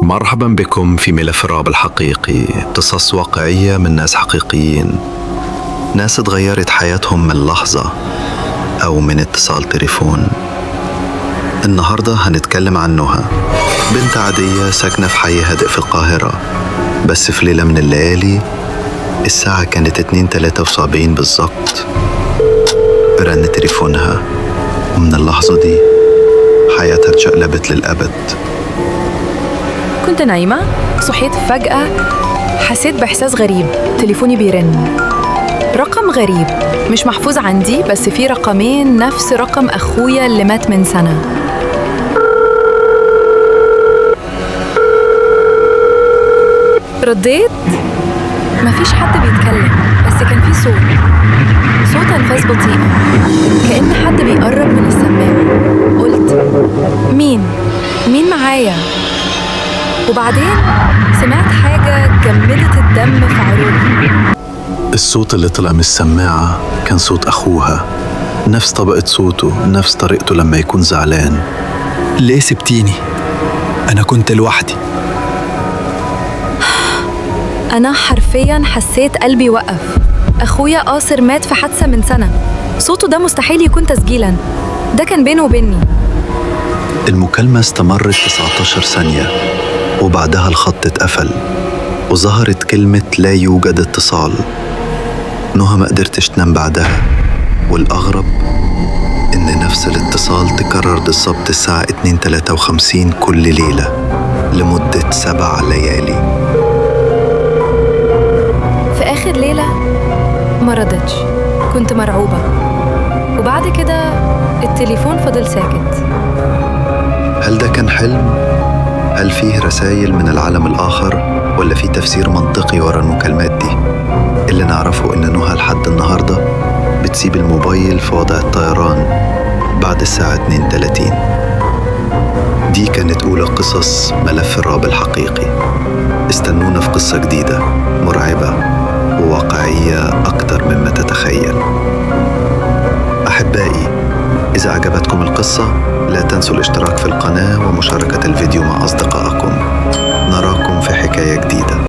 مرحبا بكم في ملف الرعب الحقيقي، قصص واقعية من ناس حقيقيين، ناس اتغيرت حياتهم من لحظة أو من اتصال تليفون. النهاردة هنتكلم عن نهى، بنت عادية ساكنة في حي هادئ في القاهرة. بس في ليلة من الليالي الساعة كانت 2:73 بالظبط، رن تليفونها، ومن اللحظة دي حياتها اتشقلبت للأبد. كنت نايمة، صحيت فجأة، حسيت بإحساس غريب. تليفوني بيرن، رقم غريب مش محفوظ عندي، بس في رقمين نفس رقم أخويا اللي مات من سنة. رديت، مفيش حد بيتكلم، بس كان في صوت أنفاس بطيئة، كأن حد بيقرب من السماعة. قلت مين معايا؟ وبعدين سمعت حاجة جمدت الدم في عروقي. الصوت اللي طلع من السماعة كان صوت أخوها، نفس طبقة صوته، نفس طريقته لما يكون زعلان. ليه سبتيني؟ أنا كنت لوحدي. أنا حرفياً حسيت قلبي وقف. أخويا قاصر مات في حادثة من سنة، صوته ده مستحيل يكون تسجيلاً، ده كان بينه وبيني. المكالمة استمرت 19 ثانية، وبعدها الخط اتقفل وظهرت كلمة لا يوجد اتصال. نهى ما قدرتش تنام بعدها، والأغرب إن نفس الاتصال تكرر بالظبط الساعة 2:53 كل ليلة لمدة 7 ليالي. في آخر ليلة ما ردتش، كنت مرعوبة، وبعد كده التليفون فضل ساكت. هل ده كان حلم؟ هل فيه رسائل من العالم الآخر؟ ولا في تفسير منطقي ورا المكالمات دي؟ اللي نعرفه إن نهى لحد النهاردة بتسيب الموبايل في وضع الطيران بعد الساعة 32. دي كانت أولى قصص ملف الرعب الحقيقي. استنونا في قصة جديدة مرعبة وواقعية أكتر مما تتخيل. أحبائي، إذا عجبتكم القصة لا تنسوا الاشتراك في القناة ومشاركة الفيديو مع أصدقائكم. نراكم في حكاية جديدة.